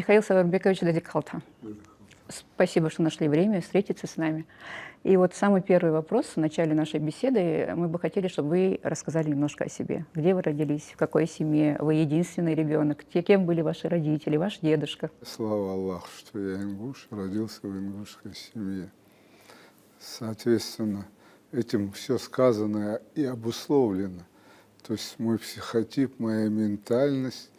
Михаил Саварбекович Дадикалта. Спасибо, что нашли время встретиться с нами. И вот самый первый вопрос в начале нашей беседы. Мы бы хотели, чтобы вы рассказали немножко о себе. Где вы родились, в какой семье, вы единственный ребенок, кем были ваши родители, ваш дедушка? Слава Аллаху, что я ингуш, родился в ингушской семье. Соответственно, этим все сказано и обусловлено. То есть мой психотип, моя ментальность,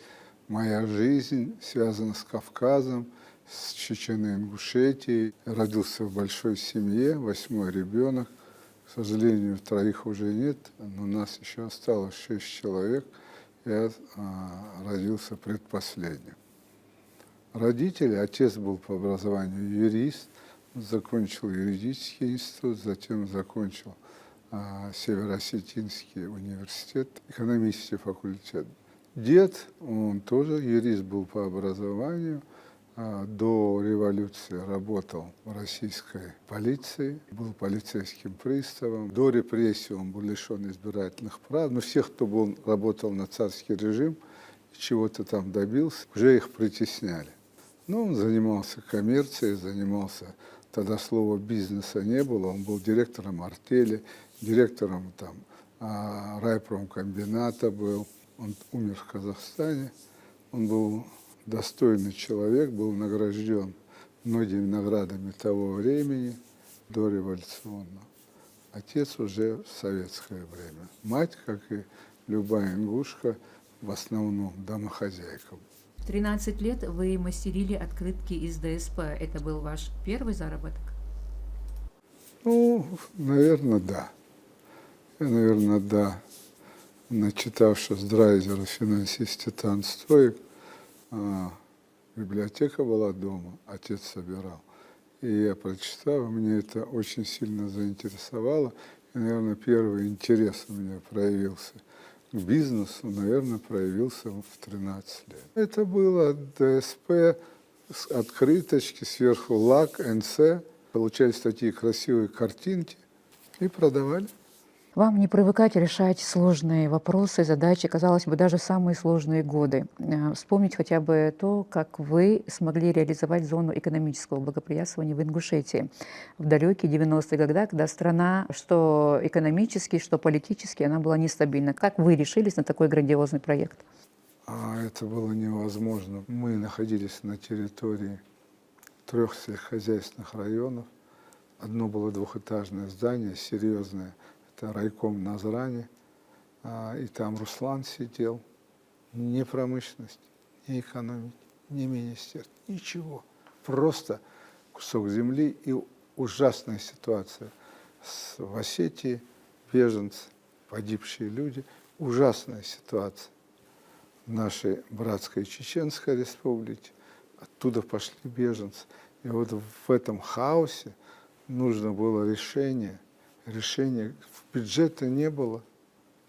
моя жизнь связана с Кавказом, с Чечено-Ингушетией. Родился в большой семье, 8-й ребенок. К сожалению, 3 уже нет, но у нас еще осталось 6 человек. Я родился предпоследним. Родители, отец был по образованию юрист, закончил юридический институт, затем закончил Северо-Осетинский университет, экономический факультет. Дед, он тоже юрист был по образованию, до революции работал в российской полиции, был полицейским приставом. До репрессий он был лишен избирательных прав. Но всех, кто работал на царский режим, чего-то там добился, уже их притесняли. Но он занимался коммерцией, тогда слова бизнеса не было, он был директором артели, директором райпромкомбината был. Он умер в Казахстане, он был достойный человек, был награжден многими наградами того времени, дореволюционного. Отец уже в советское время. Мать, как и любая ингушка, в основном домохозяйка. В 13 лет вы мастерили открытки из ДСП. Это был ваш первый заработок? Ну, наверное, да. Начитавшись Драйзера «Финансист Титан Стоик», библиотека была дома, отец собирал. И я прочитал, мне это очень сильно заинтересовало. И, наверное, первый интерес у меня проявился к бизнесу, наверное, проявился в 13 лет. Это было ДСП, открыточки, сверху лак, НЦ. Получались такие красивые картинки и продавали. Вам не привыкать решать сложные вопросы, задачи, казалось бы, даже в самые сложные годы. Вспомнить хотя бы то, как вы смогли реализовать зону экономического благоприятствования в Ингушетии в далекие 90-е годы, когда страна, что экономически, что политически, она была нестабильна. Как вы решились на такой грандиозный проект? Это было невозможно. Мы находились на территории 3 сельскохозяйственных районов. Одно было двухэтажное здание, серьезное. Это райком Назрани, и там Руслан сидел. Ни промышленность, ни экономики, ни министерство, ничего. Просто кусок земли и ужасная ситуация. В Осетии беженцы, погибшие люди, ужасная ситуация. В нашей братской Чеченской республике оттуда пошли беженцы. И вот в этом хаосе нужно было решение. Бюджета не было,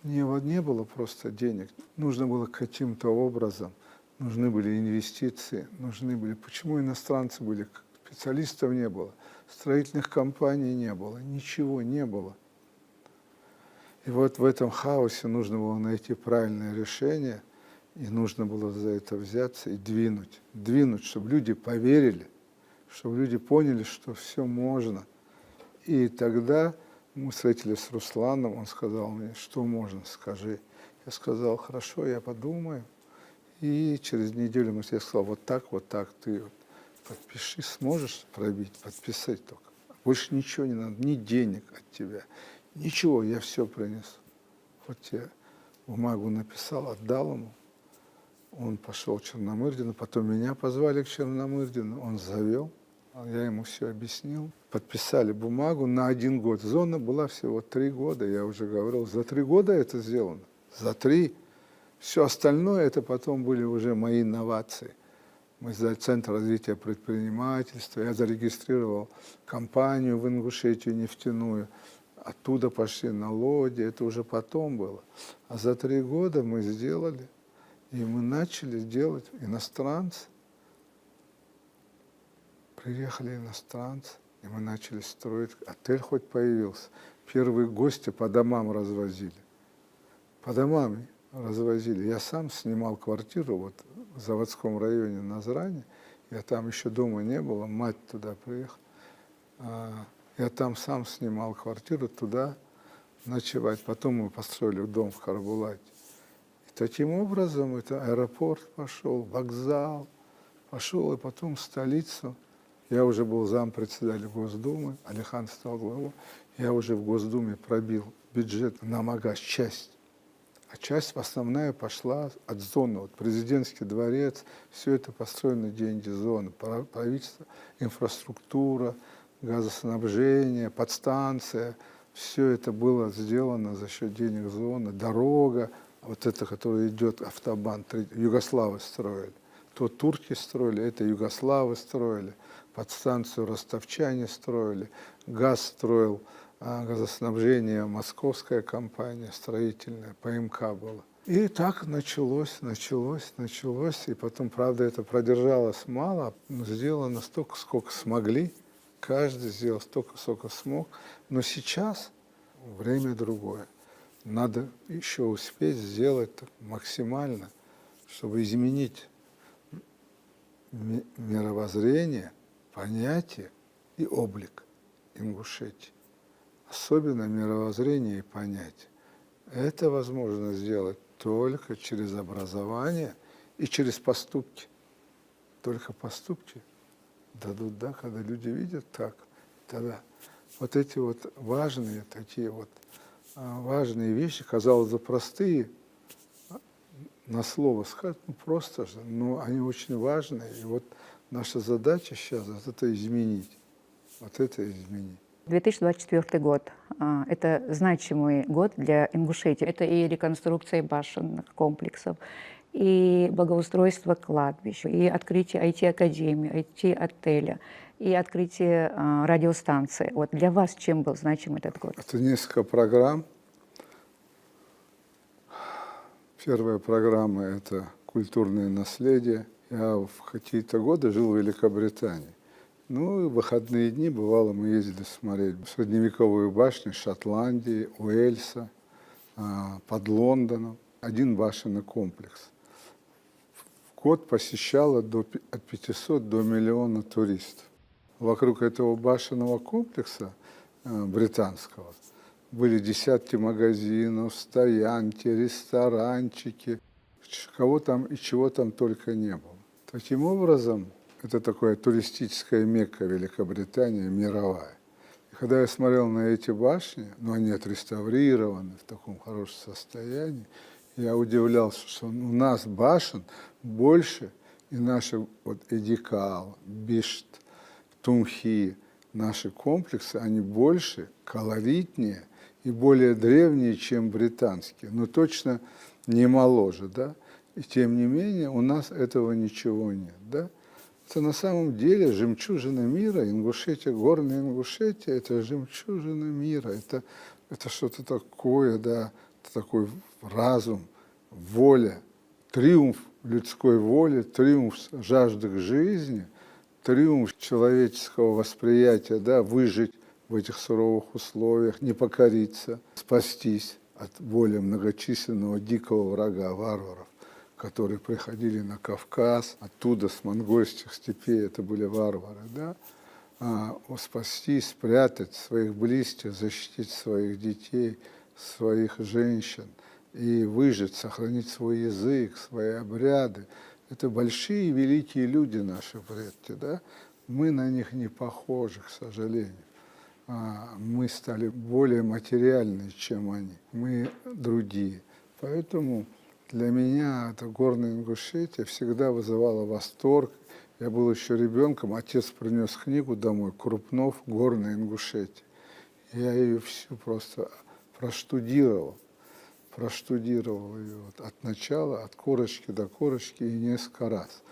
не было просто денег. Нужно было каким-то образом, нужны были инвестиции, Почему иностранцы были? Специалистов не было, строительных компаний не было, ничего не было. И вот в этом хаосе нужно было найти правильное решение, и нужно было за это взяться и двинуть, чтобы люди поверили, чтобы люди поняли, что все можно. И тогда мы встретились с Русланом, он сказал мне, что можно, скажи. Я сказал, хорошо, я подумаю. И через неделю я сказал, вот так ты подпиши, сможешь пробить, подписать только. Больше ничего не надо, ни денег от тебя, ничего, я все принесу. Вот я бумагу написал, отдал ему. Он пошел к Черномырдину, потом меня позвали к Черномырдину, он завел. Я ему все объяснил. Подписали бумагу на 1 год. Зона была всего 3 года, я уже говорил. За 3 года это сделано. За 3. Все остальное это потом были уже мои инновации. Мы за Центр развития предпринимательства. Я зарегистрировал компанию в Ингушетию нефтяную. Оттуда пошли налоги. Это уже потом было. А за 3 года мы сделали. И мы начали делать иностранцы. Приехали иностранцы, и мы начали строить. Отель хоть появился. Первые гости по домам развозили. По домам развозили. Я сам снимал квартиру вот в заводском районе Назрани, Я там еще дома не было, мать туда приехала. Я там сам снимал квартиру, туда ночевать. Потом мы построили дом в Харбулате. И таким образом это аэропорт пошел, вокзал пошел, и потом в столицу. Я уже был зампредседателя Госдумы, Алихан стал главой. Я уже в Госдуме пробил бюджет на Магаз часть. А часть основная пошла от зоны. Вот президентский дворец, все это построено на деньги зоны. Правительство, инфраструктура, газоснабжение, подстанция. Все это было сделано за счет денег зоны. Дорога, вот эта, которая идет, автобан, югославы строили. То турки строили, это югославы строили. Подстанцию ростовчане строили. Газ строил, газоснабжение, московская компания строительная, ПМК была. И так началось. И потом, правда, это продержалось мало, но сделано столько, сколько смогли. Каждый сделал столько, сколько смог. Но сейчас время другое. Надо еще успеть сделать максимально, чтобы изменить мировоззрение, понятие и облик Ингушетии. Особенно мировоззрение и понятие. Это возможно сделать только через образование и через поступки. Только поступки дадут, да, когда люди видят так, тогда вот эти вот важные, такие вот важные вещи, казалось бы, простые, на слово сказать, ну просто же, но они очень важные. И вот наша задача сейчас вот это изменить. Вот это изменить. 2024 год – это значимый год для Ингушетии. Это и реконструкция башенных комплексов, и благоустройство кладбищ, и открытие IT-академии, IT-отеля, и открытие радиостанции. Вот для вас чем был значим этот год? Это несколько программ. Первая программа – это культурное наследие. Я в какие-то годы жил в Великобритании. Ну, и в выходные дни, бывало, мы ездили смотреть средневековые башни Шотландии, Уэльса, под Лондоном. Один башенный комплекс. В год посещало от 500 до миллиона туристов. Вокруг этого башенного комплекса британского были десятки магазинов, стоянки, ресторанчики, кого там и чего там только не было. Таким образом, это такая туристическая Мекка Великобритания, мировая. И когда я смотрел на эти башни, ну, они отреставрированы в таком хорошем состоянии, я удивлялся, что у нас башен больше, и наши вот Эдикал, Бишт, Тумхи, наши комплексы, они больше, колоритнее и более древние, чем британские, но точно не моложе, да? И тем не менее у нас этого ничего нет, да? Это на самом деле жемчужина мира, Ингушетия, горная Ингушетия – это жемчужина мира, это что-то такое, да, это такой разум, воля, триумф людской воли, триумф жажды к жизни, триумф человеческого восприятия, да, выжить в этих суровых условиях, не покориться, спастись от более многочисленного дикого врага, варваров, которые приходили на Кавказ, оттуда, с монгольских степей, это были варвары, да, спасти, спрятать своих близких, защитить своих детей, своих женщин и выжить, сохранить свой язык, свои обряды. Это большие великие люди, наши предки, да, мы на них не похожи, к сожалению. Мы стали более материальны, чем они, мы другие. Поэтому для меня эта горная Ингушетия всегда вызывала восторг. Я был еще ребенком, отец принес книгу домой «Крупнов. Горная Ингушетия». Я ее всю просто проштудировал ее вот от начала, от корочки до корочки и несколько раз.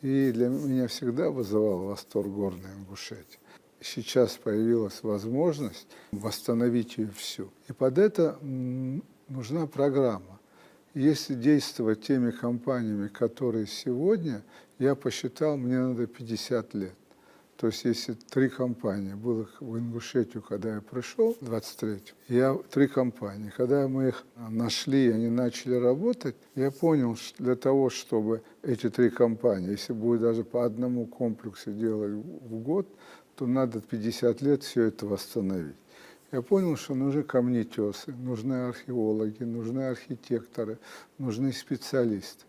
И для меня всегда вызывал восторг горная Ингушетия. Сейчас появилась возможность восстановить ее всю. И под это нужна программа. Если действовать теми компаниями, которые сегодня, я посчитал, мне надо 50 лет. То есть если 3 компании было в Ингушетию, когда я пришел, 23-м, 3 компании, когда мы их нашли, они начали работать, я понял, что для того, чтобы эти 3 компании, если будет даже по одному комплексу делать в год, то надо 50 лет все это восстановить. Я понял, что нужны камнетесы, нужны археологи, нужны архитекторы, нужны специалисты.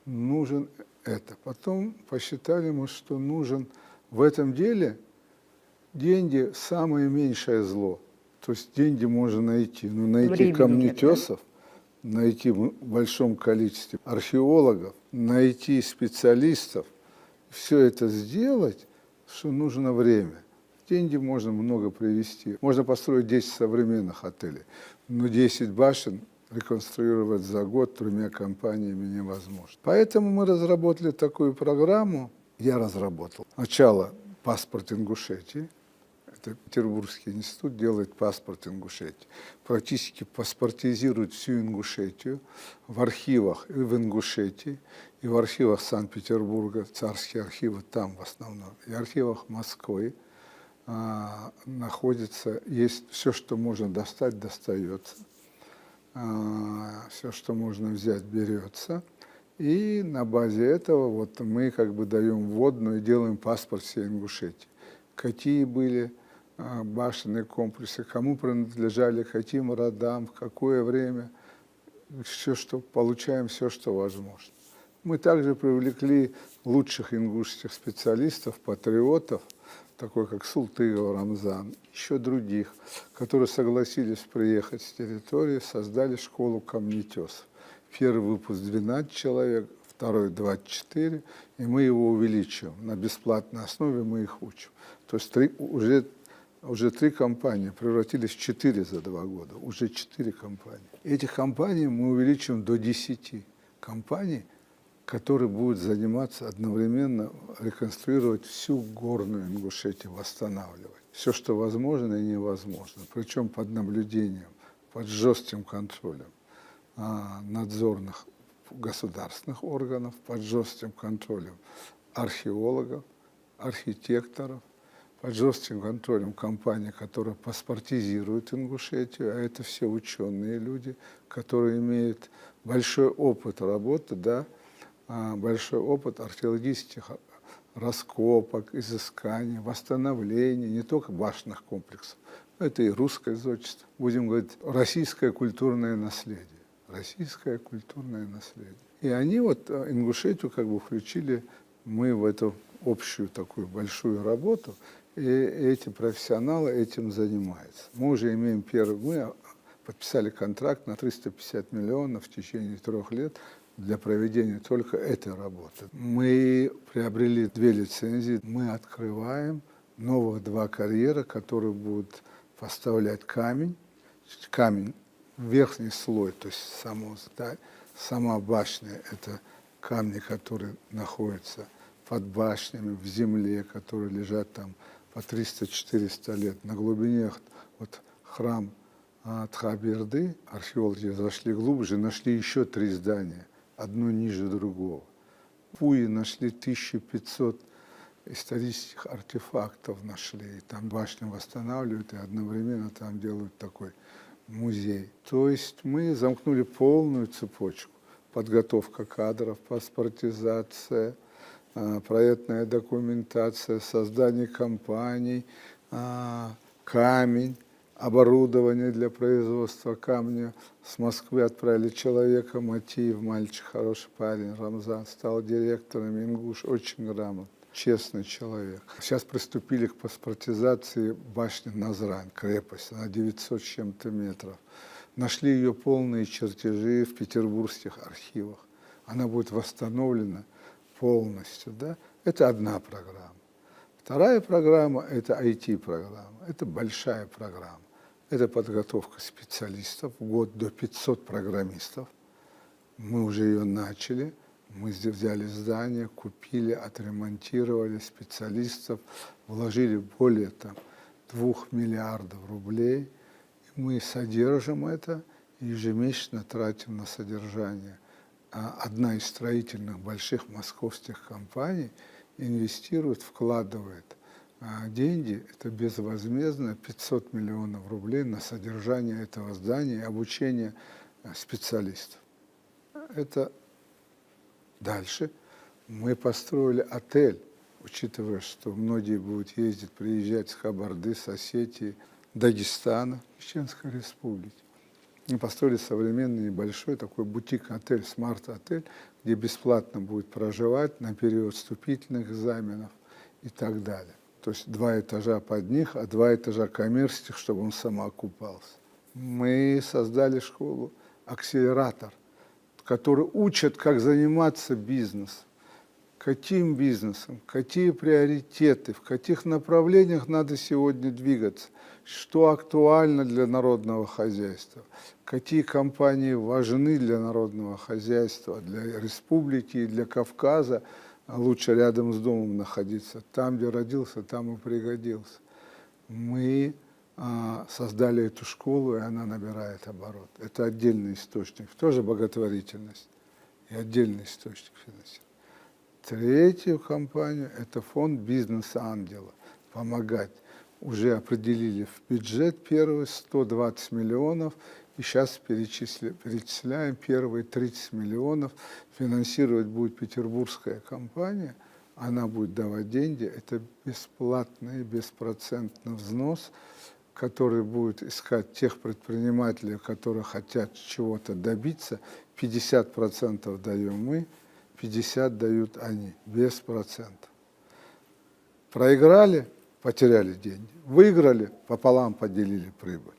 Нужен это. Потом посчитали мы, что нужен в этом деле деньги самое меньшее зло. То есть деньги можно найти. Но найти Времени нет, камнетесов, найти в большом количестве археологов, найти специалистов, все это сделать, что нужно время. Деньги можно много привести. Можно построить 10 современных отелей, но 10 башен реконструировать за год 3 компаниями невозможно. Поэтому мы разработали такую программу. Я разработал. Сначала паспорт Ингушетии. Это Петербургский институт делает паспорт Ингушетии. Практически паспортизирует всю Ингушетию в архивах и в Ингушетии, и в архивах Санкт-Петербурга, царские архивы там в основном, и архивах Москвы находится, есть все, что можно достать, достается. Все, что можно взять, берется. И на базе этого вот мы как бы даем вводную и делаем паспорт всей Ингушетии. Какие были башенные комплексы, кому принадлежали, каким родам, в какое время. Все, что получаем, все, что возможно. Мы также привлекли лучших ингушских специалистов, патриотов, такой как Султыгов Рамзан, еще других, которые согласились приехать с территории, создали школу камнетесов. Первый выпуск 12 человек, второй 24, и мы его увеличиваем. На бесплатной основе мы их учим. То есть уже 3 компании превратились в 4 за 2 года, уже 4 компании. Этих компаний мы увеличим до 10 компаний, которые будут заниматься одновременно, реконструировать всю горную Ингушетию, восстанавливать. Все, что возможно и невозможно. Причем под наблюдением, под жестким контролем надзорных государственных органов, под жестким контролем археологов, архитекторов, под жестким контролем компаний, которые паспортизируют Ингушетию, а это все ученые люди, которые имеют большой опыт работы, да, большой опыт археологических раскопок, изысканий, восстановления не только башенных комплексов, это и русское зодчество, будем говорить, российское культурное наследие. Российское культурное наследие. И они вот Ингушетию как бы включили мы в эту общую такую большую работу, и эти профессионалы этим занимаются. Мы уже имеем мы подписали контракт на 350 миллионов в течение 3 лет для проведения только этой работы. Мы приобрели 2 лицензии, мы открываем новых 2 карьера, которые будут поставлять камень, верхний слой, то есть сама башня, это камни, которые находятся под башнями, в земле, которые лежат там по 300-400 лет. На глубине вот храм Тхаберды, археологи зашли глубже, нашли еще 3 здания, одно ниже другого. В Пуе нашли 1500 исторических артефактов нашли. Там башню восстанавливают и одновременно там делают такой музей. То есть мы замкнули полную цепочку. Подготовка кадров, паспортизация, проектная документация, создание компаний, камень, оборудование для производства камня. С Москвы отправили человека, Матиев, мальчик, хороший парень, Рамзан, стал директором Ингуш, очень грамотный, честный человек. Сейчас приступили к паспортизации башни Назрань, крепость, она 900 с чем-то метров. Нашли ее полные чертежи в петербургских архивах. Она будет восстановлена полностью. Да? Это одна программа. Вторая программа – это IT-программа. Это большая программа. Это подготовка специалистов, в год до 500 программистов. Мы уже ее начали. Мы взяли здание, купили, отремонтировали специалистов, вложили более 2 миллиардов рублей. Мы содержим это и ежемесячно тратим на содержание. Одна из строительных больших московских компаний инвестирует, вкладывает деньги, это безвозмездно 500 миллионов рублей на содержание этого здания и обучение специалистов. Это дальше мы построили отель, учитывая, что многие будут ездить, приезжать с Кабарды, с Осетии, Дагестана, Чеченской Республики. Мы построили современный небольшой такой бутик-отель, смарт-отель, где бесплатно будет проживать на период вступительных экзаменов и так далее. То есть 2 этажа под них, а 2 этажа коммерческих, чтобы он самоокупался. Мы создали школу «Акселератор», который учит, как заниматься бизнесом, каким бизнесом, какие приоритеты, в каких направлениях надо сегодня двигаться, что актуально для народного хозяйства, какие компании важны для народного хозяйства, для республики и для Кавказа, а лучше рядом с домом находиться. Там, где родился, там и пригодился. Мы создали эту школу, и она набирает оборот. Это отдельный источник, тоже благотворительность и отдельный источник финансирования. Третью компанию – это фонд бизнес-ангела. Помогать. Уже определили в бюджет первый 120 миллионов, и сейчас перечисляем первые 30 миллионов. Финансировать будет петербургская компания, она будет давать деньги. Это бесплатный, беспроцентный взнос, который будет искать тех предпринимателей, которые хотят чего-то добиться. 50% даем мы, 50% дают они, без процентов. Проиграли – потеряли деньги. Выиграли – пополам поделили прибыль.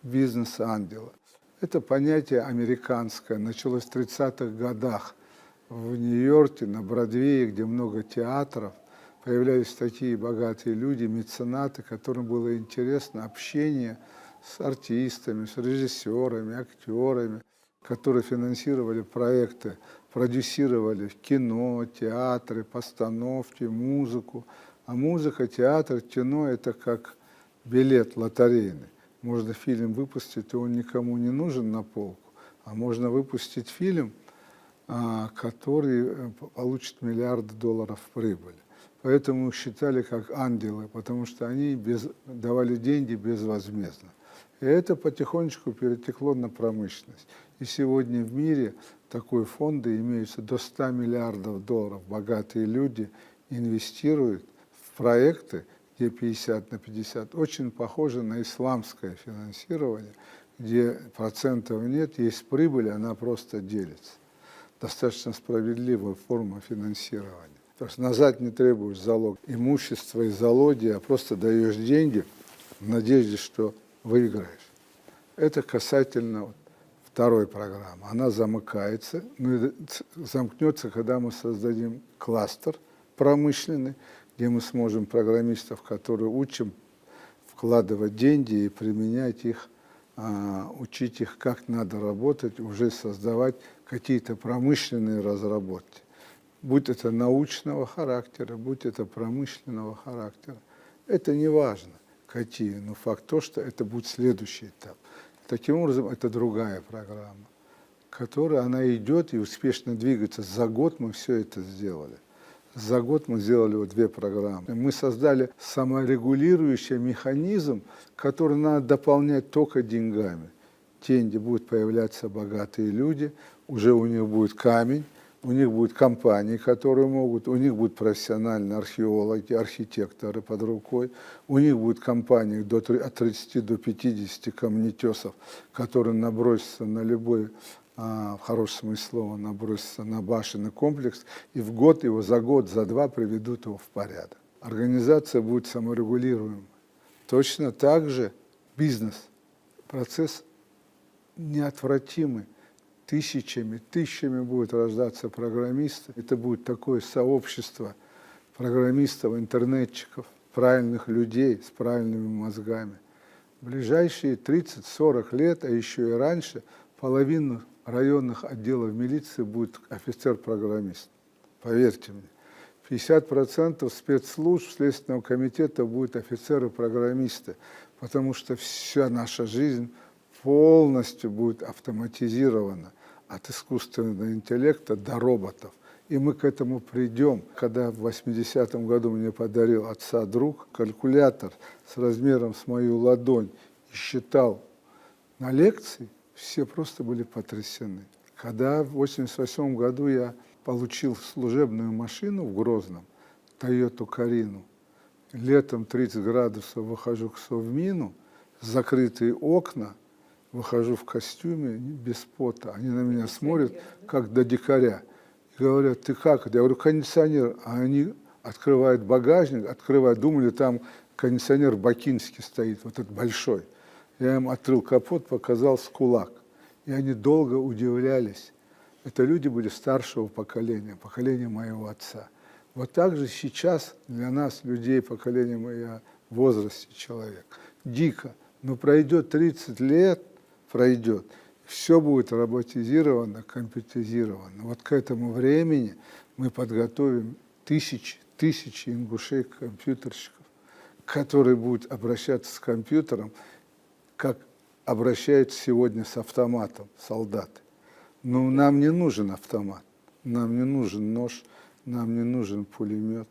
Бизнес-ангела. Это понятие американское. Началось в 30-х годах в Нью-Йорке, на Бродвее, где много театров. Появлялись такие богатые люди, меценаты, которым было интересно общение с артистами, с режиссерами, актерами, которые финансировали проекты, продюсировали кино, театры, постановки, музыку. А музыка, театр, кино – это как билет лотерейный. Можно фильм выпустить, и он никому не нужен на полку, а можно выпустить фильм, который получит $1 миллиард прибыли. Поэтому их считали как ангелы, потому что они давали деньги безвозмездно. И это потихонечку перетекло на промышленность. И сегодня в мире такие фонды имеются до $100 миллиардов. Богатые люди инвестируют в проекты, где 50/50, очень похоже на исламское финансирование, где процентов нет, есть прибыль, она просто делится. Достаточно справедливая форма финансирования. То есть назад не требуешь залог имущества и залоги, а просто даешь деньги в надежде, что выиграешь. Это касательно второй программы. Она замыкается, замкнется, когда мы создадим кластер промышленный, где мы сможем программистов, которые учим, вкладывать деньги и применять их, учить их, как надо работать, уже создавать какие-то промышленные разработки. Будь это научного характера, будь это промышленного характера. Это не важно, какие, но факт то, что это будет следующий этап. Таким образом, это другая программа, которая она идет и успешно двигается. За год мы все это сделали. За год мы сделали 2 программы. Мы создали саморегулирующий механизм, который надо дополнять только деньгами. Деньги будут появляться богатые люди, уже у них будет камень, у них будут компании, которые могут, у них будут профессиональные археологи, архитекторы под рукой, у них будут компании от 30 до 50 камнетесов, которые набросятся на любой, в хорошем смысле слова, набросятся на башенный комплекс, и в год его, за год, за 2 приведут его в порядок. Организация будет саморегулируемой. Точно так же бизнес, процесс неотвратимый. Тысячами будут рождаться программисты. Это будет такое сообщество программистов, интернетчиков, правильных людей с правильными мозгами. В ближайшие 30-40 лет, а еще и раньше, половину районных отделов милиции будет офицер-программист. Поверьте мне. 50% спецслужб Следственного комитета будут офицеры-программисты, потому что вся наша жизнь полностью будет автоматизирована от искусственного интеллекта до роботов. И мы к этому придем. Когда в 80-м году мне подарил отца друг калькулятор с размером с мою ладонь и считал на лекции, все просто были потрясены. Когда в 88 году я получил служебную машину в Грозном, Тойоту Карину, летом 30 градусов выхожу к Совмину, закрытые окна, выхожу в костюме без пота. Они на меня смотрят, как до дикаря. И говорят, ты как? Я говорю, кондиционер. А они открывают багажник, думали, там кондиционер бакинский стоит, вот этот большой. Я им открыл капот, показал с кулак. И они долго удивлялись. Это люди были старшего поколения моего отца. Вот так же сейчас для нас, людей поколения моего в возрасте человек, дико. Но пройдет 30 лет, все будет роботизировано, компьютеризировано. Вот к этому времени мы подготовим тысячи ингушей-компьютерщиков, которые будут обращаться с компьютером, как обращаются сегодня с автоматом солдаты. Но нам не нужен автомат, нам не нужен нож, нам не нужен пулемет.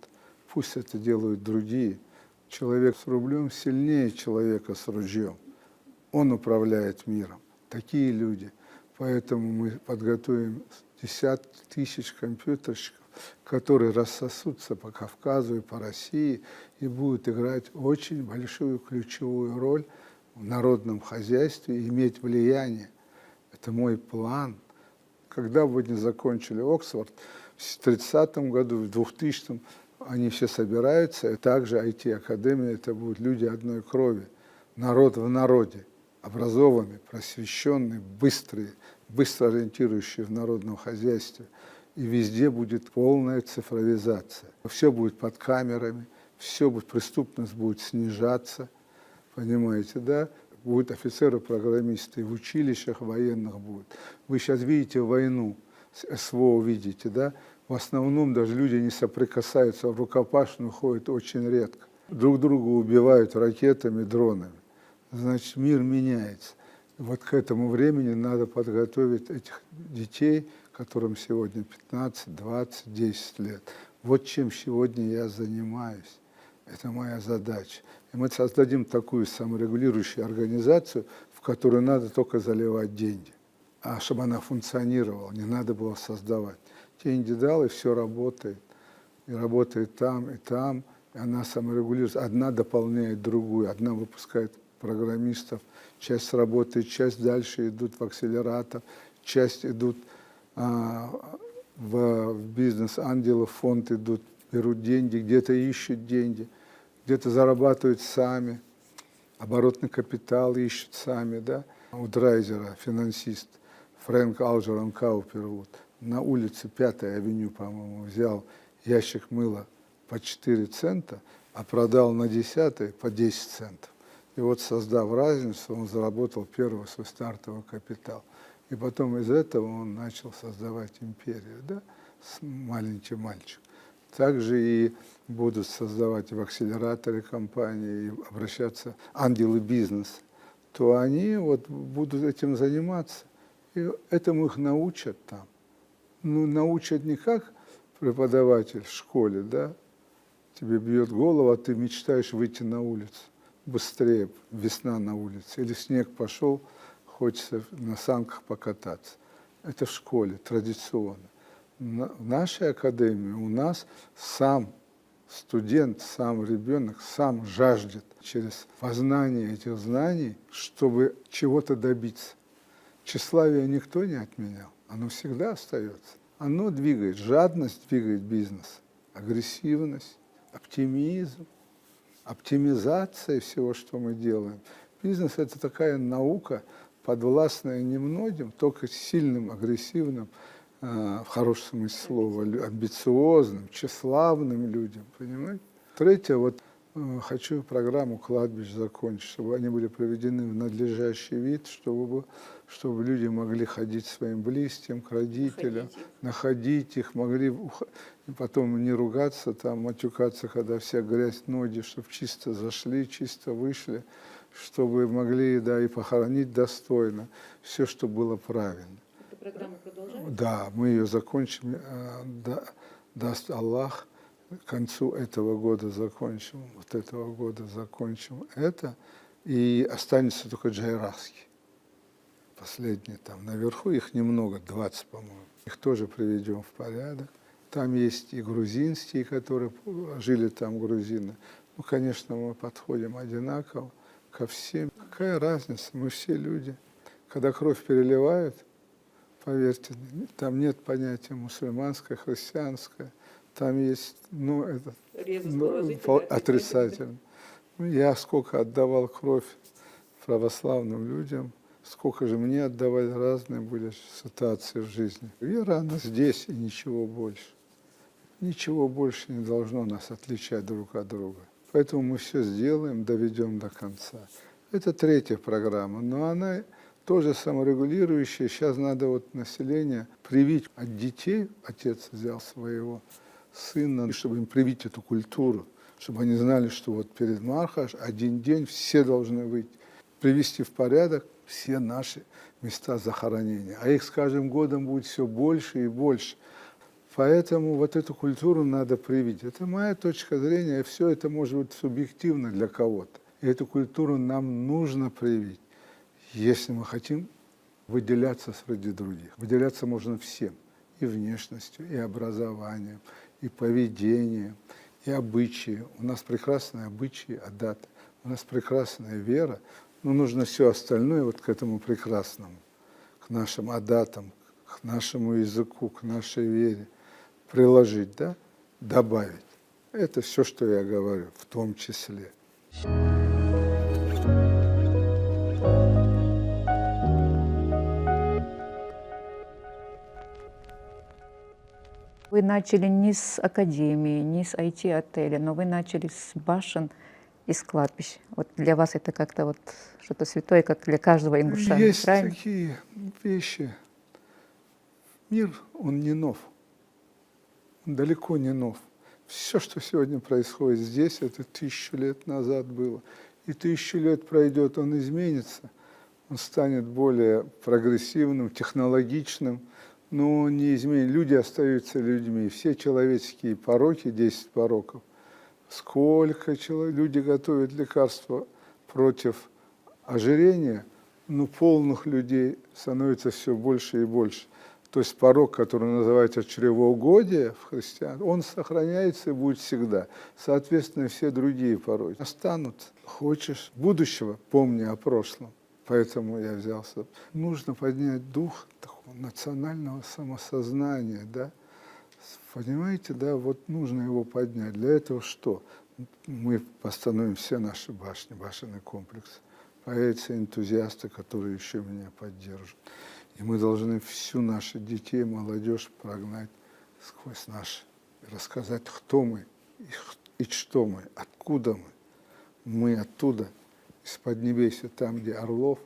Пусть это делают другие. Человек с рублем сильнее человека с ружьем. Он управляет миром. Такие люди. Поэтому мы подготовим десятки тысяч компьютерщиков, которые рассосутся по Кавказу и по России и будут играть очень большую ключевую роль в народном хозяйстве и иметь влияние. Это мой план. Когда бы не закончили Оксфорд, в 30-м году, в 2000-м, они все собираются, и также IT-академия, это будут люди одной крови, народ в народе, образованные, просвещенные, быстрые, быстро ориентирующие в народном хозяйстве. И везде будет полная цифровизация. Все будет под камерами, преступность будет снижаться, понимаете, да? Будут офицеры-программисты, в училищах военных будут. Вы сейчас видите войну, СВО видите, да? В основном даже люди не соприкасаются, в рукопашную ходят очень редко. Друг друга убивают ракетами, дронами. Значит, мир меняется. Вот к этому времени надо подготовить этих детей, которым сегодня 15, 20, 10 лет. Вот чем сегодня я занимаюсь. Это моя задача. И мы создадим такую саморегулирующую организацию, в которую надо только заливать деньги. А чтобы она функционировала, не надо было создавать. Деньги дал, и все работает. И работает там, и там. И она саморегулируется. Одна дополняет другую. Одна выпускает программистов. Часть работает, часть дальше идут в акселератор, часть идут в бизнес-ангелов, фонд идут, берут деньги, где-то ищут деньги, где-то зарабатывают сами, оборотный капитал ищут сами, да. У Драйзера, финансист, Фрэнк Алджерон Каупервуд, на улице 5-й авеню, по-моему, взял ящик мыла по 4 цента, а продал на 10-й по 10 центов. И вот, создав разницу, он заработал первый свой стартовый капитал. И потом из этого он начал создавать империю, да, маленький мальчик. Также и будут создавать в акселераторе компании, и обращаться ангелы бизнеса, то они вот будут этим заниматься. И этому их научат там. Ну, научат не как преподаватель в школе, да, тебе бьет голову, а ты мечтаешь выйти на улицу. Быстрее, весна на улице, или снег пошел, хочется на санках покататься. Это в школе традиционно. В нашей академии у нас сам студент, сам ребенок, сам жаждет через познание этих знаний, чтобы чего-то добиться. Тщеславие никто не отменял, оно всегда остается. Оно двигает, жадность двигает бизнес, агрессивность, оптимизм, оптимизация всего, что мы делаем. Бизнес – это такая наука, подвластная немногим, только сильным, агрессивным, в хорошем смысле слова, амбициозным, тщеславным людям, понимаете? Третье, вот хочу программу кладбищ закончить, чтобы они были приведены в надлежащий вид, чтобы люди могли ходить к своим близким, к родителям, находить их, могли потом не ругаться, там, матюкаться, когда вся грязь ноги, чтобы чисто зашли, чисто вышли, чтобы могли, да, и похоронить достойно, все, что было правильно. программа продолжается? Да, мы ее закончим, даст Аллах, к концу этого года закончим, вот этого года закончим это, и останется только джайрахский. Последний там наверху, их немного, 20, по-моему. Их тоже приведем в порядок. Там есть и грузинские, которые жили там грузины. Ну, конечно, мы подходим одинаково ко всем. Какая разница, мы все люди. Когда кровь переливают, поверьте, там нет понятия мусульманское, христианское. Там есть, отрицательно. Я сколько отдавал кровь православным людям, сколько же мне отдавали, разные были ситуации в жизни. Вера, она здесь и ничего больше. Ничего больше не должно нас отличать друг от друга. Поэтому мы все сделаем, доведем до конца. Это третья программа, но она тоже саморегулирующая. Сейчас надо вот население привить от детей. Отец взял своего сына, чтобы им привить эту культуру, чтобы они знали, что вот перед Мархаш один день все должны выйти, привести в порядок все наши места захоронения. А их с каждым годом будет все больше и больше. Поэтому вот эту культуру надо привить. Это моя точка зрения, и все это может быть субъективно для кого-то. И эту культуру нам нужно привить, если мы хотим выделяться среди других. Выделяться можно всем. И внешностью, и образованием, и поведением, и обычаи. У нас прекрасные обычаи, адаты. У нас прекрасная вера. Но нужно все остальное вот к этому прекрасному, к нашим адатам, к нашему языку, к нашей вере приложить, да, добавить. Это все, что я говорю, в том числе. Вы начали не с академии, не с IT-отеля, но вы начали с башен и с кладбищ. Вот для вас это как-то вот что-то святое, как для каждого ингуша. Есть правильно? такие вещи. Мир, он не нов. Он далеко не нов. Все, что сегодня происходит здесь, это 1000 лет назад было. И 1000 лет пройдет, он изменится. Он станет более прогрессивным, технологичным, но он не изменит. Люди остаются людьми. Все человеческие пороки, 10 пороков. Сколько люди готовят лекарства против ожирения, но полных людей становится все больше и больше. То есть порок, который называется чревоугодие в христианстве, он сохраняется и будет всегда. Соответственно, все другие пороки останутся. Хочешь будущего, помни о прошлом. Поэтому я взялся. Нужно поднять дух такого национального самосознания, да? Понимаете, да, вот нужно его поднять. Для этого что? Мы восстановим все наши башни, башенный комплекс. Появятся энтузиасты, которые еще меня поддержат. И мы должны всю наши детей, молодежь прогнать сквозь наши, рассказать, кто мы и что мы, откуда мы. Мы оттуда, из Поднебесья, там, где орлов,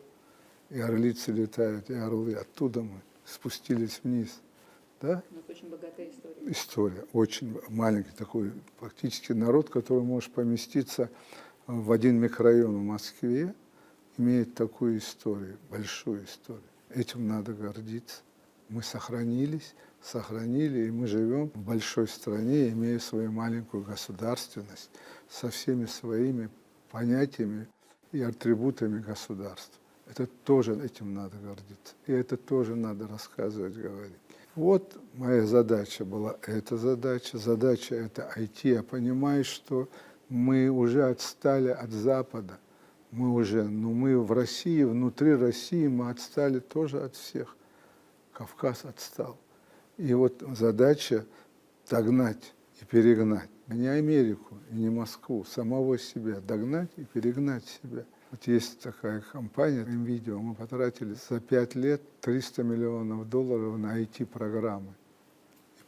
и орлицы летают, и орлы, оттуда мы спустились вниз. Да? Это очень богатая история. История. Очень маленький такой практически народ, который может поместиться в один микрорайон в Москве, имеет такую историю, большую историю. Этим надо гордиться. Мы сохранились, сохранили, и мы живем в большой стране, имея свою маленькую государственность, со всеми своими понятиями и атрибутами государства. Это тоже этим надо гордиться. И это тоже надо рассказывать, говорить. Вот моя задача была эта задача. Задача это IT. Я понимаю, что мы уже отстали от Запада. Мы в России, внутри России мы отстали тоже от всех. Кавказ отстал. И вот задача догнать и перегнать. Не Америку и не Москву, самого себя. Догнать и перегнать себя. Вот есть такая компания NVIDIA, мы потратили за 5 лет $300 миллионов на IT-программы.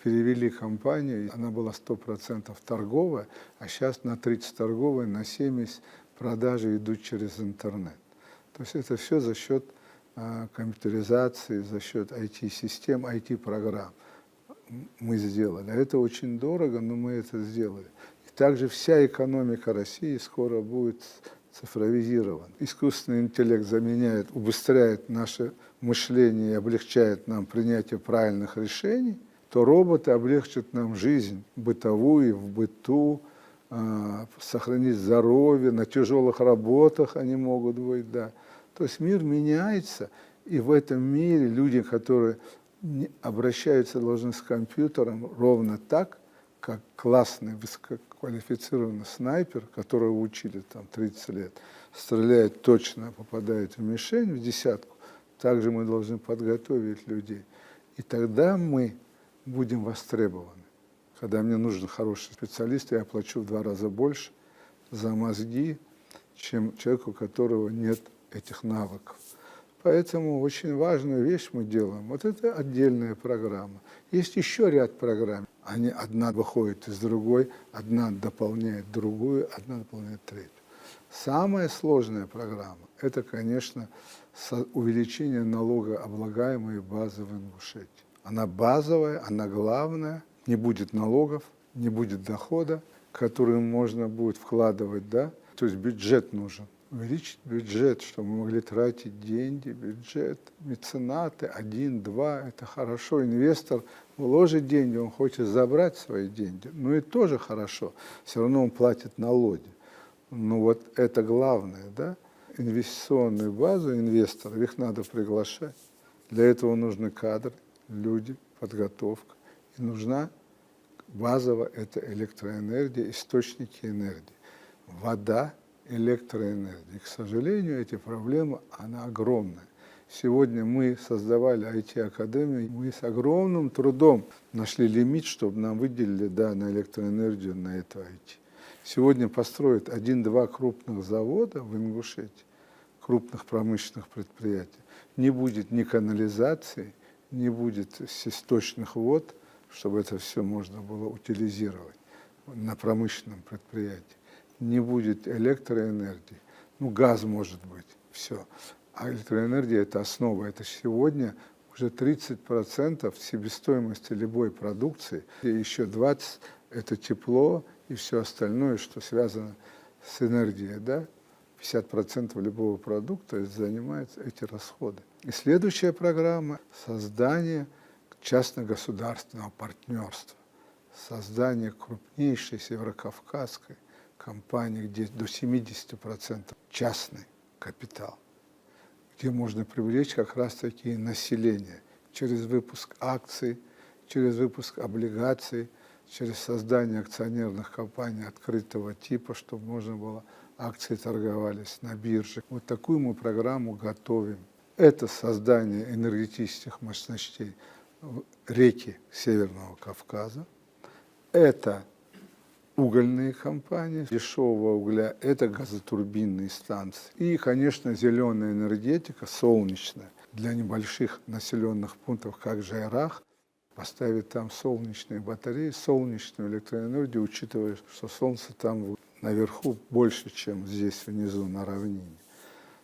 Перевели компанию, она была 100% торговая, а сейчас на 30 торговая, на 70 продажи идут через интернет. То есть это все за счет компьютеризации, за счет IT-систем, IT-программ мы сделали. Это очень дорого, но мы это сделали. И также вся экономика России скоро будет цифровизирован. Искусственный интеллект заменяет, убыстряет наше мышление и облегчает нам принятие правильных решений, то роботы облегчат нам жизнь бытовую, в быту, сохранить здоровье, на тяжелых работах они могут быть, да. То есть мир меняется, и в этом мире люди, которые обращаются должны с компьютером ровно так, как классный, высококвалифицированный снайпер, которого учили там 30 лет, стреляет точно, попадает в мишень, в десятку, также мы должны подготовить людей. И тогда мы будем востребованы. Когда мне нужен хороший специалист, я оплачу в 2 раза больше за мозги, чем человеку, у которого нет этих навыков. Поэтому очень важную вещь мы делаем. Вот это отдельная программа. Есть еще ряд программ. Они одна выходит из другой, одна дополняет другую, одна дополняет третью. Самая сложная программа – это, конечно, увеличение налогооблагаемой базы в Ингушетии. Она базовая, она главная. Не будет налогов, не будет дохода, который можно будет вкладывать, да? То есть бюджет нужен. Увеличить бюджет, чтобы мы могли тратить деньги, бюджет, меценаты, 1, 2, это хорошо. Инвестор вложит деньги, он хочет забрать свои деньги, ну и тоже хорошо, все равно он платит налоги. Ну вот это главное, да? Инвестиционную базу инвесторов, их надо приглашать. Для этого нужны кадры, люди, подготовка. И нужна базовая это электроэнергия, источники энергии. Вода, электроэнергия. К сожалению, эти проблемы, она огромная. Сегодня мы создавали IT-академию, мы с огромным трудом нашли лимит, чтобы нам выделили на электроэнергию, на это IT. Сегодня построят 1-2 крупных завода в Ингушетии, крупных промышленных предприятий. Не будет ни канализации, не будет источных вод, чтобы это все можно было утилизировать на промышленном предприятии. Не будет электроэнергии, ну газ может быть, все. А электроэнергия – это основа. Это сегодня уже 30% себестоимости любой продукции, и еще 20% – это тепло и все остальное, что связано с энергией, да? 50% любого продукта занимают эти расходы. И следующая программа – создание частно-государственного партнерства, создание крупнейшей северокавказской компании, где до 70% частный капитал, где можно привлечь как раз-таки население через выпуск акций, через выпуск облигаций, через создание акционерных компаний открытого типа, чтобы можно было акции торговались на бирже. Вот такую мы программу готовим. Это создание энергетических мощностей реки Северного Кавказа, это угольные компании, дешевого угля, это газотурбинные станции. И, конечно, зеленая энергетика, солнечная, для небольших населенных пунктов, как Жайрах, поставить там солнечные батареи, солнечную электроэнергию, учитывая, что солнце там наверху больше, чем здесь внизу на равнине.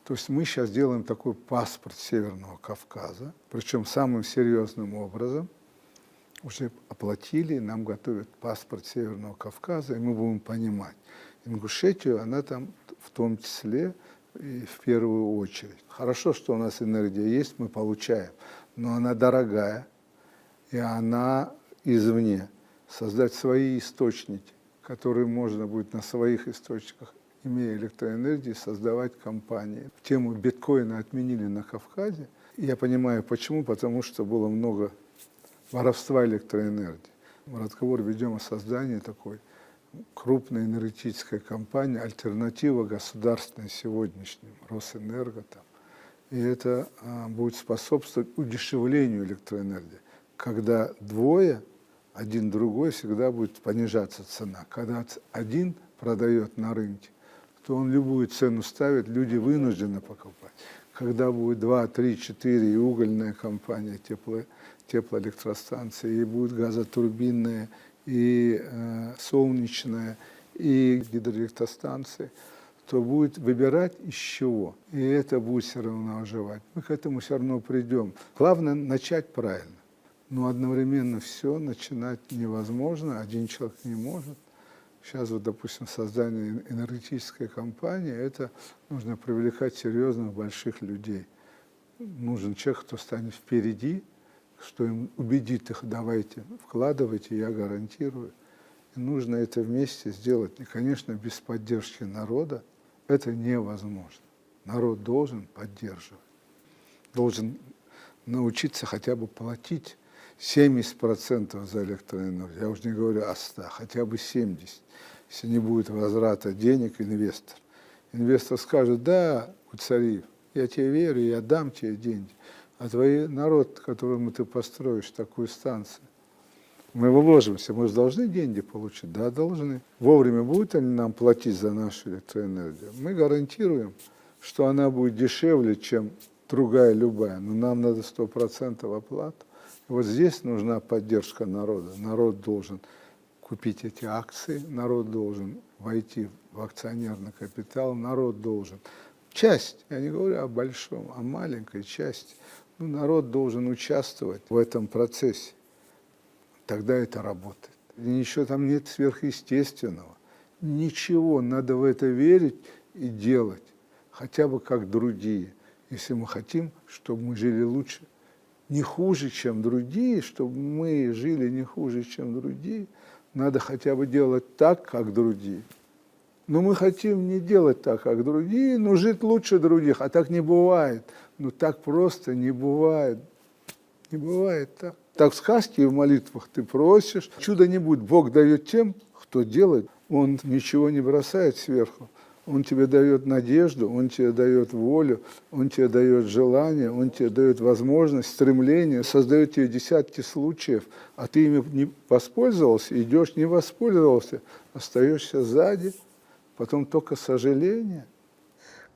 То есть мы сейчас делаем такой паспорт Северного Кавказа, причем самым серьезным образом. Уже оплатили, нам готовят паспорт Северного Кавказа, и мы будем понимать. Ингушетию, она там в том числе и в первую очередь. Хорошо, что у нас энергия есть, мы получаем, но она дорогая, и она извне. Создать свои источники, которые можно будет на своих источниках, имея электроэнергию, создавать компании. Тему биткоина отменили на Кавказе. Я понимаю, почему, потому что было много воровства электроэнергии. Мы разговор ведем о создании такой крупной энергетической компании, альтернатива государственной сегодняшней, Росэнерго там. И это будет способствовать удешевлению электроэнергии. Когда двое, один другой, всегда будет понижаться цена. Когда один продает на рынке, то он любую цену ставит, люди вынуждены покупать. Когда будет 2, 3, 4 и угольная компания, теплоэлектростанции, и будет газотурбинная, и солнечная, и гидроэлектростанции, то будет выбирать из чего. И это будет все равно оживать. Мы к этому все равно придем. Главное начать правильно. Но одновременно все начинать невозможно, один человек не может. Сейчас вот, допустим, создание энергетической компании, это нужно привлекать серьезных больших людей. Нужен человек, кто станет впереди, что им убедит их, давайте, вкладывайте, я гарантирую. И нужно это вместе сделать. И, конечно, без поддержки народа это невозможно. Народ должен поддерживать, должен научиться хотя бы платить 70% за электроэнергию. Я уже не говорю о 100, хотя бы 70%. Если не будет возврата денег, инвестор скажет: да, Гуцариев, я тебе верю, я дам тебе деньги, а твой народ, которому ты построишь такую станцию, мы вложимся, мы же должны деньги получить? Да, должны. Вовремя будут они нам платить за нашу электроэнергию? Мы гарантируем, что она будет дешевле, чем другая любая, но нам надо 100% оплату. Вот здесь нужна поддержка народа. Народ должен купить эти акции, народ должен войти в акционерный капитал, народ должен. Часть, я не говорю о большом, о маленькой части, но народ должен участвовать в этом процессе. Тогда это работает. И ничего там нет сверхъестественного. Ничего, надо в это верить и делать, хотя бы как другие. Если мы хотим, чтобы мы жили лучше, не хуже, чем другие, чтобы мы жили не хуже, чем другие, надо хотя бы делать так, как другие. Но мы хотим не делать так, как другие, но жить лучше других, а так не бывает. Ну так просто не бывает. Не бывает так. Так в сказке и в молитвах ты просишь, чуда не будет. Бог дает тем, кто делает. Он ничего не бросает сверху. Он тебе дает надежду, он тебе дает волю, он тебе дает желание, он тебе дает возможность, стремление, создает тебе десятки случаев, а ты ими не воспользовался, идешь, не воспользовался, остаешься сзади, потом только сожаление.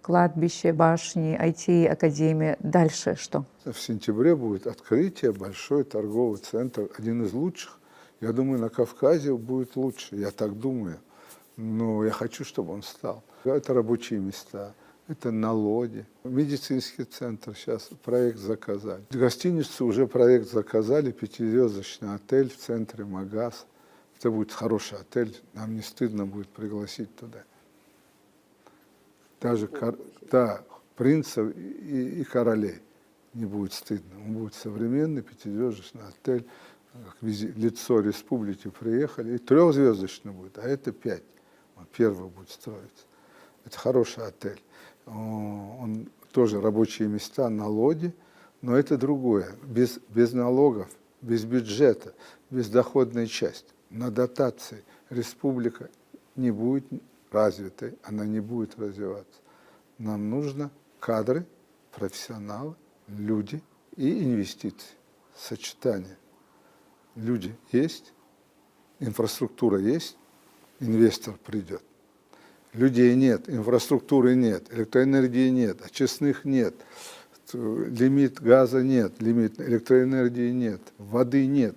Кладбище, башни, IT-академия. Дальше что? В сентябре будет открытие, большой торговый центр, один из лучших. Я думаю, на Кавказе будет лучше, я так думаю. Но я хочу, чтобы он стал. Это рабочие места, это налоги. Медицинский центр сейчас проект заказали. Гостиницу уже проект заказали, 5-звездочный отель в центре Магаз. Это будет хороший отель, нам не стыдно будет пригласить туда. Даже принцев и королей не будет стыдно. Он будет современный, 5-звездочный отель, лицо республики приехали, и 3-звездочный будет, а это 5. Он первый будет строиться. Это хороший отель. Он тоже рабочие места, налоги, но это другое. Без налогов, без бюджета, без доходной части. На дотации республика не будет развитой, она не будет развиваться. Нам нужно кадры, профессионалы, люди и инвестиции. Сочетание. Люди есть, инфраструктура есть, инвестор придет. Людей нет, инфраструктуры нет, электроэнергии нет, очистных нет, лимит газа нет, лимит электроэнергии нет, воды нет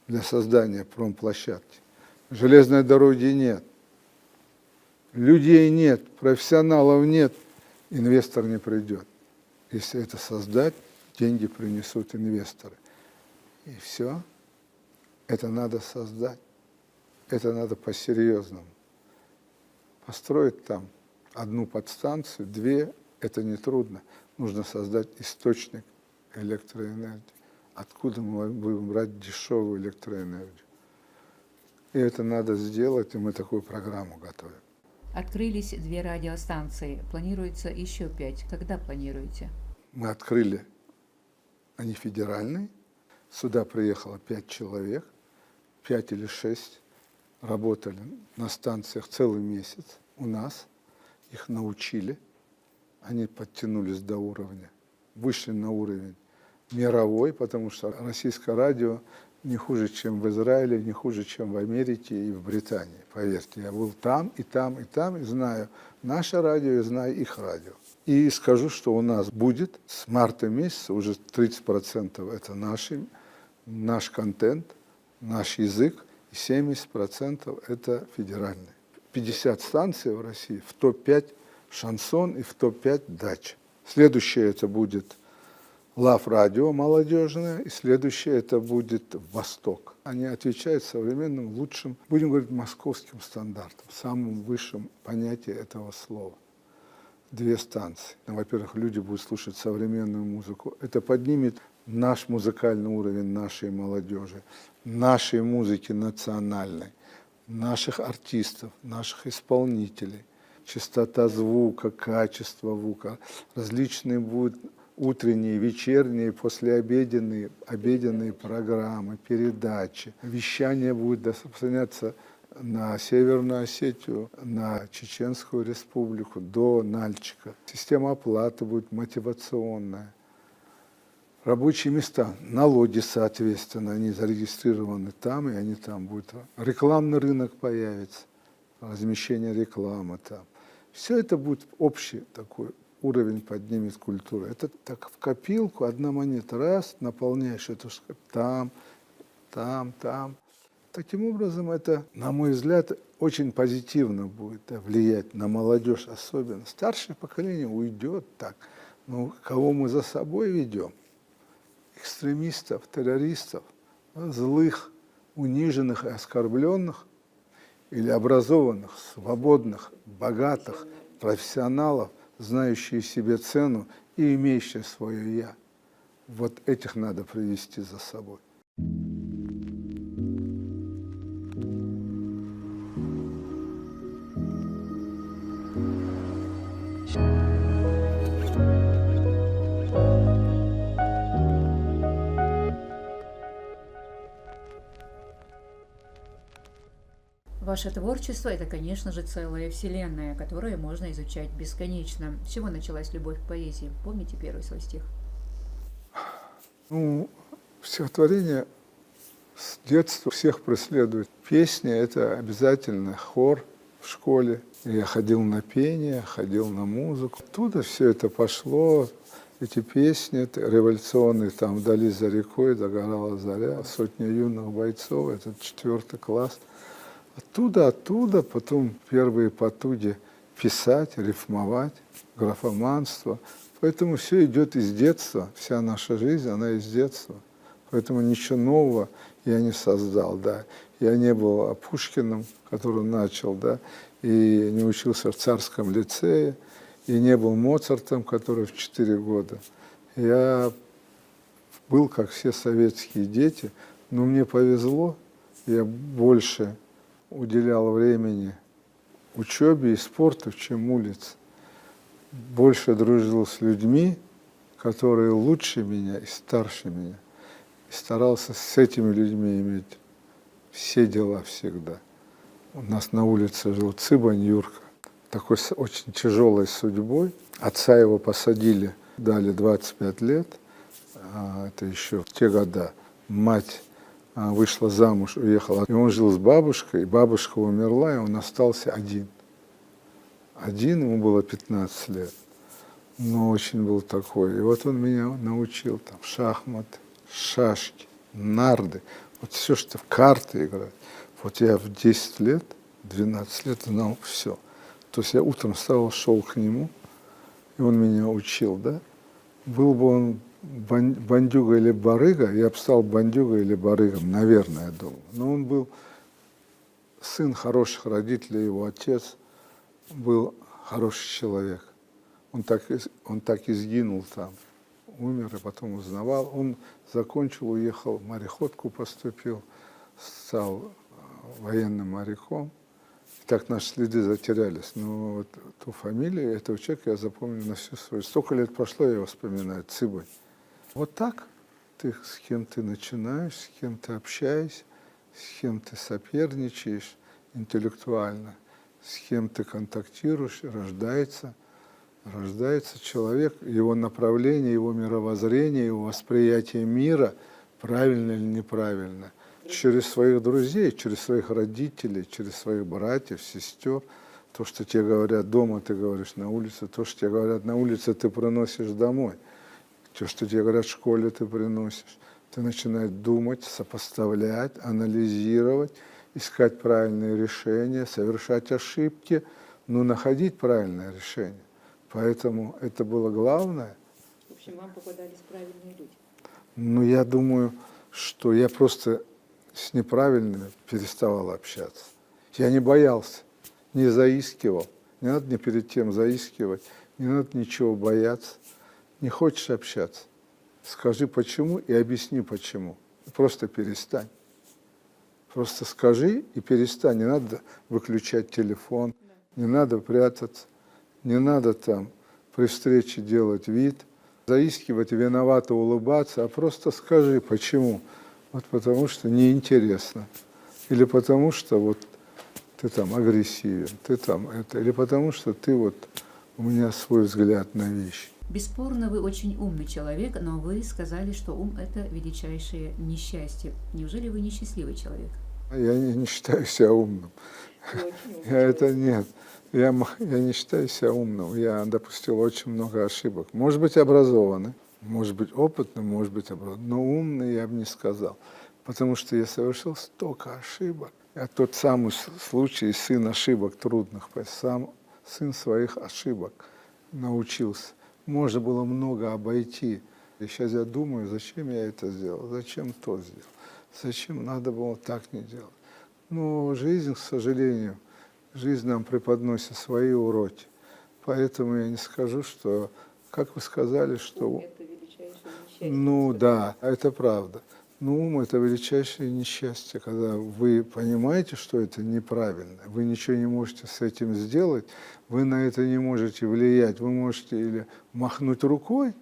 для создания промплощадки, железной дороги нет, людей нет, профессионалов нет, инвестор не придет. Если это создать, деньги принесут инвесторы. И все, это надо создать. Это надо по-серьезному. Построить там 1 подстанцию, 2, это нетрудно. Нужно создать источник электроэнергии. Откуда мы будем брать дешевую электроэнергию? И это надо сделать, и мы такую программу готовим. Открылись 2 радиостанции, планируется еще 5. Когда планируете? Мы открыли, они федеральные, сюда приехало 5 человек, 5 или 6. Работали на станциях целый месяц у нас, их научили, они подтянулись до уровня, вышли на уровень мировой, потому что российское радио не хуже, чем в Израиле, не хуже, чем в Америке и в Британии. Поверьте, я был там, и там, и там, и знаю наше радио, и знаю их радио. И скажу, что у нас будет с марта месяца уже 30% это наш контент, наш язык, и 70% это федеральные. 50 станций в России, в топ-5 шансон и в топ-5 дач. Следующее это будет Лав радио молодежное, и следующее это будет Восток. Они отвечают современным, лучшим, будем говорить, московским стандартам, самым высшим понятием этого слова. 2 станции. Во-первых, люди будут слушать современную музыку. Это поднимет наш музыкальный уровень нашей молодежи, нашей музыки национальной, наших артистов, наших исполнителей. Частота звука, качество звука, различные будут утренние, вечерние, послеобеденные, обеденные программы, передачи. Вещание будет распространяться на Северную Осетию, на Чеченскую Республику, до Нальчика. Система оплаты будет мотивационная. Рабочие места, налоги, соответственно, они зарегистрированы там, и они там будут. Рекламный рынок появится, размещение рекламы там. Все это будет общий такой уровень, поднимет культуру. Это так в копилку, одна монета, раз, наполняешь эту там. Таким образом, это, на мой взгляд, очень позитивно будет влиять на молодежь особенно. Старшее поколение уйдет так. Но кого мы за собой ведем? Экстремистов, террористов, злых, униженных и оскорбленных, или образованных, свободных, богатых, профессионалов, знающих себе цену и имеющих свое «я». Вот этих надо привести за собой. Ваше творчество – это, конечно же, целая вселенная, которую можно изучать бесконечно. С чего началась любовь к поэзии? Помните первый свой стих? Ну, стихотворение с детства всех преследует. Песня – это обязательно хор в школе. Я ходил на пение, ходил на музыку. Оттуда все это пошло. Эти песни революционные, там «Вдали за рекой», «Догорала заря», «Сотня юных бойцов», это 4 класс. Оттуда, потом первые потуги писать, рифмовать, графоманство. Поэтому все идет из детства, вся наша жизнь, она из детства. Поэтому ничего нового я не создал, да. Я не был Пушкиным, который начал, да, и не учился в Царском лицее, и не был Моцартом, который в 4 года. Я был, как все советские дети, но мне повезло, я больше уделял времени учебе и спорту, чем улице. Больше дружил с людьми, которые лучше меня и старше меня. И старался с этими людьми иметь все дела всегда. У нас на улице жил Цыбань Юрка, такой с очень тяжелой судьбой. Отца его посадили, дали 25 лет, это еще в те года. Мать вышла замуж, уехала. И он жил с бабушкой, и бабушка умерла, и он остался один. Ему было 15 лет. Но очень был такой. И вот он меня научил там шахматы, шашки, нарды. Вот все, что в карты играть. Вот я в 10 лет, 12 лет знал все. То есть я утром встал, шел к нему, и он меня учил, да. Был бы он бандюга или барыга, я бы стал бандюгой или барыгом, наверное, я думаю. Но он был сын хороших родителей, его отец был хороший человек. Он так и сгинул там, умер, и потом узнавал. Он закончил, уехал, в мореходку поступил, стал военным моряком. И так наши следы затерялись. Но вот ту фамилию этого человека я запомнил на всю свою. Столько лет прошло, я его вспоминаю, Цыбань. Вот так ты с кем ты начинаешь, с кем ты общаешься, с кем ты соперничаешь интеллектуально, с кем ты контактируешь, рождается человек, его направление, его мировоззрение, его восприятие мира, правильно или неправильно, через своих друзей, через своих родителей, через своих братьев, сестер. То, что тебе говорят дома, ты говоришь на улице, то, что тебе говорят на улице, ты приносишь домой. То, что тебе говорят в школе, ты приносишь. Ты начинаешь думать, сопоставлять, анализировать, искать правильные решения, совершать ошибки, но находить правильное решение. Поэтому это было главное. В общем, вам попадались правильные люди. Ну, я думаю, что я просто с неправильными переставал общаться. Я не боялся, не заискивал. Не надо ни перед тем заискивать, не надо ничего бояться. Не хочешь общаться? Скажи почему и объясни почему. Просто перестань. Просто скажи и перестань. Не надо выключать телефон, не надо прятаться, не надо там при встрече делать вид, заискивать, виновато улыбаться, а просто скажи почему. Вот потому что неинтересно. Или потому что вот ты там агрессивен, ты там это, или потому что ты вот, у меня свой взгляд на вещи. Бесспорно, вы очень умный человек, но вы сказали, что ум – это величайшее несчастье. Неужели вы несчастливый человек? Я не считаю себя умным. Это нет. Я не считаю себя умным. Я допустил очень много ошибок. Может быть, образованный, может быть, опытный, может быть, образованный, но умный я бы не сказал. Потому что я совершил столько ошибок. Я тот самый случай, сын ошибок трудных, сам сын своих ошибок научился. Можно было много обойти. И сейчас я думаю, зачем я это сделал, зачем то сделал, зачем надо было так не делать. Но жизнь, к сожалению, жизнь нам преподносит свои уроки. Поэтому я не скажу, что, как вы сказали, что... Это величайшее несчастье. Ну да, это правда. Но ум – это величайшее несчастье, когда вы понимаете, что это неправильно, вы ничего не можете с этим сделать, вы на это не можете влиять, вы можете или махнуть рукой,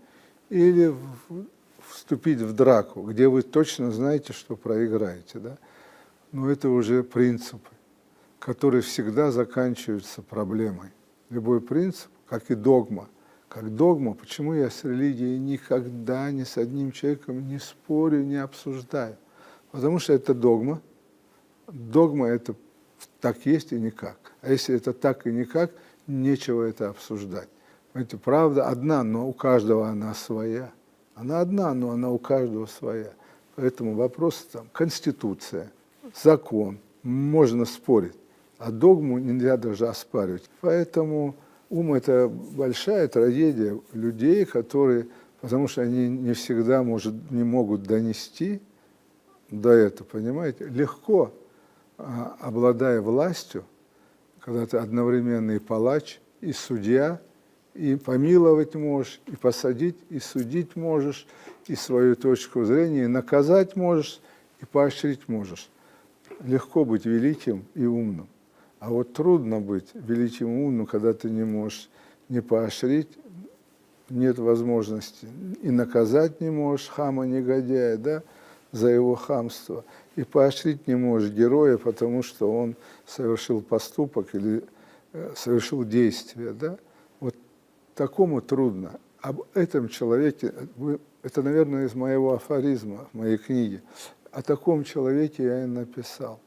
или вступить в драку, где вы точно знаете, что проиграете. Да? Но это уже принципы, которые всегда заканчиваются проблемой. Любой принцип, как и догма. Как догма, почему я с религией никогда ни с одним человеком не спорю, не обсуждаю? Потому что это догма. Догма – это так есть и никак. А если это так и никак, нечего это обсуждать. Понимаете, правда одна, но у каждого она своя. Она одна, но она у каждого своя. Поэтому вопрос там конституция, закон, можно спорить, а догму нельзя даже оспаривать. Поэтому ум – это большая трагедия людей, которые, потому что они не всегда не могут донести до этого, понимаете? Легко, обладая властью, когда ты одновременно и палач, и судья, и помиловать можешь, и посадить, и судить можешь, и свою точку зрения, и наказать можешь, и поощрить можешь. Легко быть великим и умным. А вот трудно быть великим и умным, когда ты не можешь не поощрить, нет возможности и наказать не можешь хама, негодяя, да, за его хамство, и поощрить не можешь героя, потому что он совершил поступок или совершил действие. Да? Вот такому трудно. Об этом человеке, это, наверное, из моего афоризма, моей книги, о таком человеке я и написал.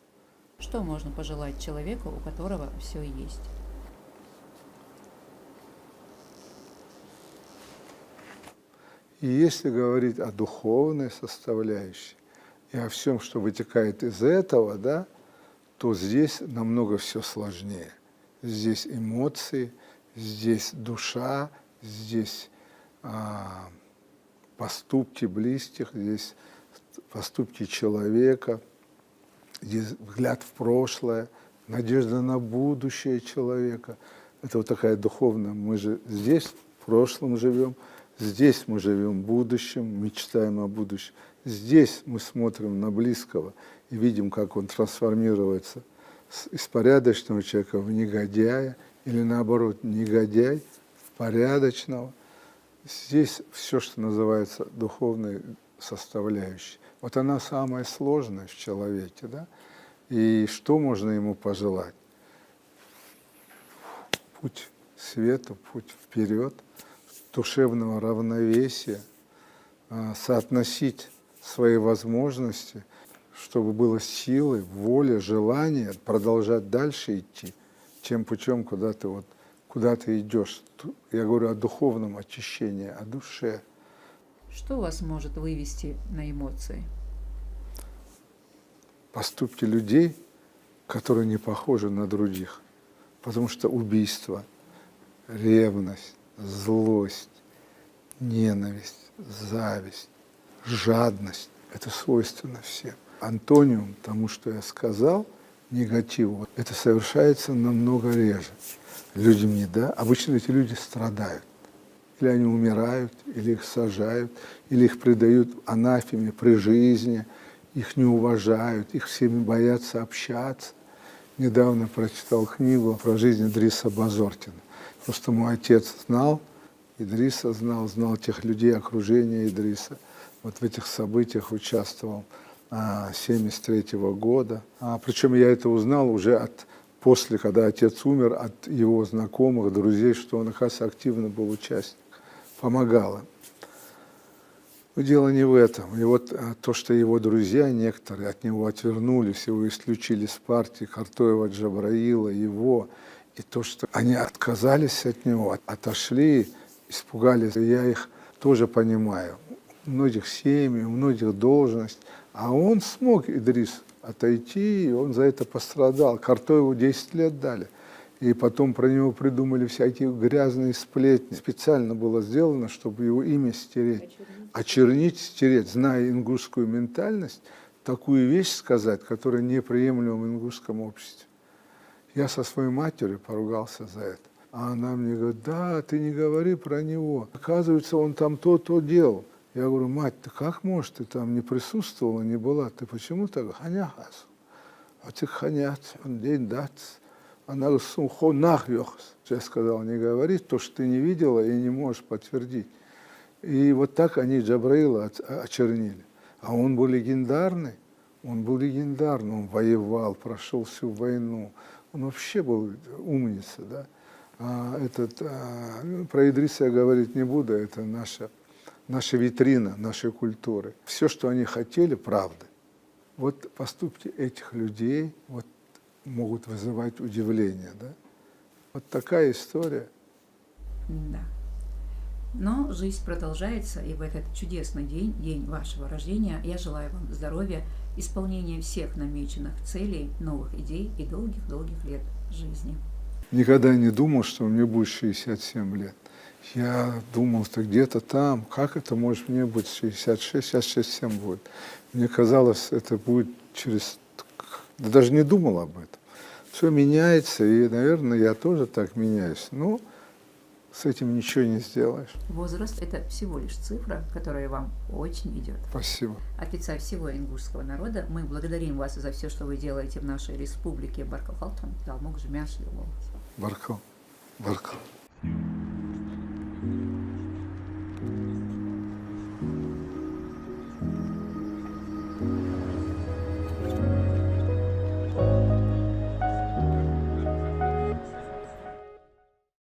Что можно пожелать человеку, у которого все есть? И если говорить о духовной составляющей и о всем, что вытекает из этого, да, то здесь намного все сложнее. Здесь эмоции, здесь душа, здесь поступки близких, здесь поступки человека, здесь взгляд в прошлое, надежда на будущее человека. Это вот такая духовная. Мы же здесь в прошлом живем, здесь мы живем в будущем, мечтаем о будущем. Здесь мы смотрим на близкого и видим, как он трансформируется из порядочного человека в негодяя, или наоборот, негодяй в порядочного. Здесь все, что называется духовной составляющей. Вот она самая сложная в человеке, да? И что можно ему пожелать? Путь света, путь вперед, душевного равновесия, соотносить свои возможности, чтобы было силы, воля, желание продолжать дальше идти, тем путем, куда ты идешь. Я говорю о духовном очищении, о душе. Что вас может вывести на эмоции? Поступки людей, которые не похожи на других. Потому что убийство, ревность, злость, ненависть, зависть, жадность. Это свойственно всем. Антониум тому, что я сказал, негативу, это совершается намного реже людьми, да? Обычно эти люди страдают. Или они умирают, или их сажают, или их предают анафеме при жизни, их не уважают, их всеми боятся общаться. Недавно прочитал книгу про жизнь Идриса Базоркина. Просто мой отец знал, Идриса знал тех людей, окружения Идриса. Вот в этих событиях участвовал 1973 года. Причем я это узнал уже после, когда отец умер, от его знакомых, друзей, что он, оказывается, активно был участник, помогал им. Но дело не в этом. И вот то, что его друзья некоторые от него отвернулись, его исключили с партии, Картоева, Джабраила, его, и то, что они отказались от него, отошли, испугались, я их тоже понимаю. У многих семей, у многих должность, а он смог, Идрис, отойти, и он за это пострадал. Картоеву 10 лет дали. И потом про него придумали всякие грязные сплетни. Специально было сделано, чтобы его имя стереть. Очернить, стереть. Зная ингушскую ментальность, такую вещь сказать, которая неприемлема в ингушском обществе. Я со своей матерью поругался за это. А она мне говорит: да, ты не говори про него. Оказывается, он там то делал. Я говорю: мать, ты как можешь, ты там не присутствовала, не была, ты почему так ханяхас? А ты ханят, он день дат. Она говорит: я сказал: не говори то, что ты не видела и не можешь подтвердить. И вот так они Джабраила очернили. А он был легендарный, он воевал, прошел всю войну. Он вообще был умница, да. Про Идриса я говорить не буду, это наша витрина, нашей культуры. Все, что они хотели, правда. Вот поступки этих людей могут вызывать удивление, да. Вот такая история. Да. Но жизнь продолжается, и в этот чудесный день, день вашего рождения, я желаю вам здоровья, исполнения всех намеченных целей, новых идей и долгих-долгих лет жизни. Никогда не думал, что мне будет 67 лет. Я думал, что где-то там, как это может мне быть 66, сейчас 67 будет. Мне казалось, это будет да даже не думал об этом. Все меняется, и, наверное, я тоже так меняюсь. Но с этим ничего не сделаешь. Возраст – это всего лишь цифра, которая вам очень идет. Спасибо. От лица всего ингушского народа мы благодарим вас за все, что вы делаете в нашей республике. Баркал Халтон, Далмук, Жмяш, Баркал.